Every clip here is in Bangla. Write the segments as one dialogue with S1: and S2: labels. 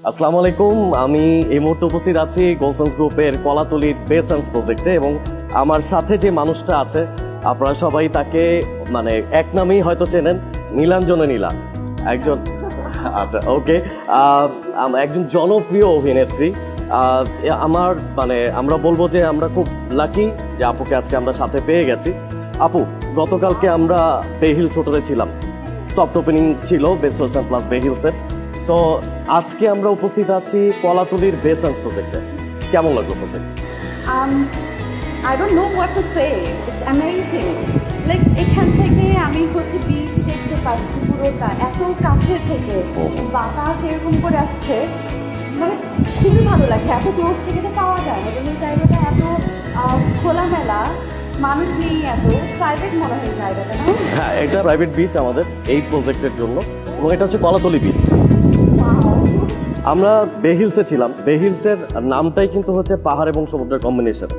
S1: আসসালামু আলাইকুম। আমি এই মুহূর্তে উপস্থিত আছি গোলসেন্স গ্রুপের কলাতলির বেসেন্স প্রজেক্টে এবং আমার সাথে যে মানুষটা আছে আপনারা সবাই তাকে মানে এক নামেই হয়তো চেনেন, নীলাঞ্জনা নীলা। একজন আচ্ছা ওকে, একজন জনপ্রিয় অভিনেত্রী। আমার মানে আমরা বলবো যে আমরা খুব লাকি যে আপুকে আজকে আমরা সাথে পেয়ে গেছি। আপু, গতকালকে আমরা বে হিলস হোটেলে ছিলাম, সফট ওপেনিং ছিল বেস্ট ওয়েস্টার্ন প্লাস বে হিলসের। সো আজকে আমরা উপস্থিত আছি কলাতলির বেসেন্স প্রজেক্টে। কেমন লাগলো project?
S2: I don't know what to say. It's amazing. Like এখান থেকে আমি হচ্ছে বিচ দেখতে পাচ্ছি পুরোটা এত কাছে থেকে, বাতাস এরকম করে আসছে, মানে খুবই ভালো লাগছে। এত ক্লোজ থেকে তো পাওয়া যায় না, এই জায়গাটা এত খোলামেলা, মানুষ নেই, এত প্রাইভেট মনে হয় জায়গাটা, না?
S1: হ্যাঁ, এটা প্রাইভেট বিচ আমাদের এই প্রজেক্টের জন্য, এবং এটা হচ্ছে কলাতলি বিচ। আমরা বে হিলসে ছিলাম। বে হিলসের নামটাই কিন্তু হচ্ছে পাহাড় এবং সমুদ্রের কম্বিনেশন।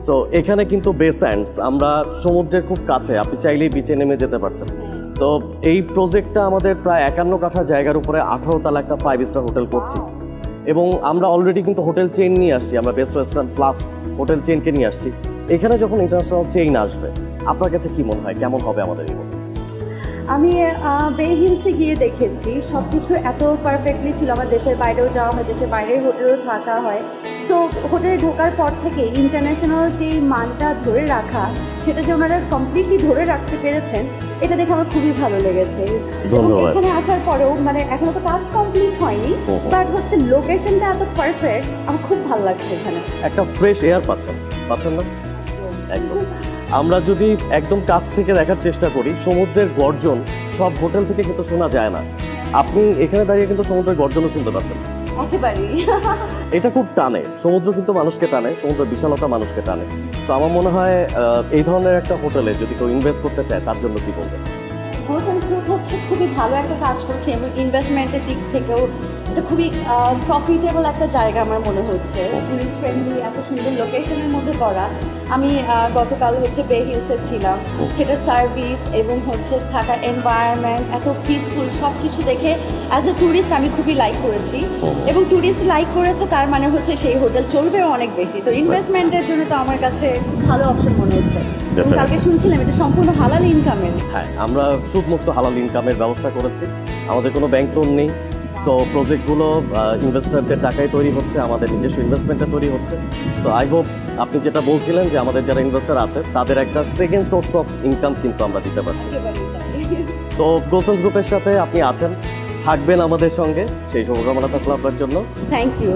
S1: সো এখানে কিন্তু বে স্যান্ডস, আমরা সমুদ্রের খুব কাছে, আপনি চাইলেই বিচে নেমে যেতে পারছেন। তো এই প্রজেক্টটা আমাদের প্রায় 51 কাঠা জায়গার উপরে 18 তলা একটা 5 স্টার হোটেল করছি, এবং আমরা অলরেডি কিন্তু হোটেল চেইন নিয়ে আসছি। আমরা বেস্ট ওয়েস্টার্ন প্লাস হোটেল চেইনকে নিয়ে আসছি। এখানে যখন ইন্টারন্যাশনাল চেইন আসবে, আপনার কাছে কি মনে হয় কেমন হবে আমাদের এই?
S2: আমি বে হিলসে গিয়ে দেখেছি সব কিছু এত পারফেক্টলি ছিল। আমার দেশের বাইরেও যাওয়া হয়, দেশের বাইরের হোটেলেও থাকা হয়। সো হোটেলে ঢোকার পর থেকে ইন্টারন্যাশনাল যে মানটা ধরে রাখা, সেটা যে ওনারা কমপ্লিটলি ধরে রাখতে পেরেছেন, এটা দেখে আমার খুবই ভালো লেগেছে। এখানে আসার পরেও মানে এখনো তো কাজ কমপ্লিট হয়নি, বাট হচ্ছে লোকেশনটা এত পারফেক্ট, আমার খুব ভালো লাগছে। এখানে একটা
S1: ফ্রেশ এয়ার পাচ্ছেন না? একদম। আমরা যদি একদম কাছ থেকে দেখার চেষ্টা করি, সমুদ্রের গর্জন সব হোটেল থেকে কিন্তু শোনা যায় না। আপনি এখানে দাঁড়িয়ে কিন্তু সমুদ্রের গর্জনও শুনতে পাচ্ছেন।
S2: একেবারেই
S1: এটা খুব টানে, সমুদ্র কিন্তু মানুষকে টানে, সমুদ্রের বিশালতা মানুষকে টানে। তো আমার মনে হয় এই ধরনের একটা হোটেলে যদি কেউ ইনভেস্ট করতে চায়, তার জন্য কি বলবেন?
S2: গোলসেন্স গ্রুপ হচ্ছে খুবই ভালো একটা কাজ করছে, এবং ইনভেস্টমেন্টের দিক থেকেও এটা খুবই প্রফিটেবল একটা জায়গা আমার মনে হচ্ছে। টুরিস্ট ফ্রেন্ডলি, এত সুন্দর লোকেশনের মধ্যে করা। আমি গতকাল হচ্ছে বে হিলসে ছিলাম, সেটার সার্ভিস এবং হচ্ছে থাকার এনভায়রনমেন্ট এত পিসফুল, সব কিছু দেখে অ্যাজ এ ট্যুরিস্ট আমি খুবই লাইক করেছি, এবং ট্যুরিস্ট লাইক করেছে তার মানে হচ্ছে সেই হোটেল চলবেও অনেক বেশি। তো ইনভেস্টমেন্টের জন্য তো আমার কাছে খুব ভালো অপশন মনে হচ্ছে। কালকে শুনছিলাম এটা সম্পূর্ণ হালাল ইনকামের।
S1: হ্যাঁ, আমরা সুদমুক্ত হালাল ইনকামের ব্যবস্থা করেছি। আমাদের কোনো ব্যাংক লোন নেই। সো প্রজেক্টগুলো ইনভেস্টরদের টাকায় তৈরি হচ্ছে, আমাদের নিজস্ব ইনভেস্টমেন্টে তৈরি হচ্ছে। তো আই হোপ আপনি যেটা বলছিলেন যে আমাদের যারা ইনভেস্টর আছে তাদের একটা সেকেন্ড সোর্স অফ ইনকাম কিন্তু আমরা দিতে পারছি। তো গোলসেন্স গ্রুপের সাথে আপনি আছেন, থাকবেন আমাদের সঙ্গে, সেই শুভকামনা থাকলো আপনার জন্য।
S2: Thank you.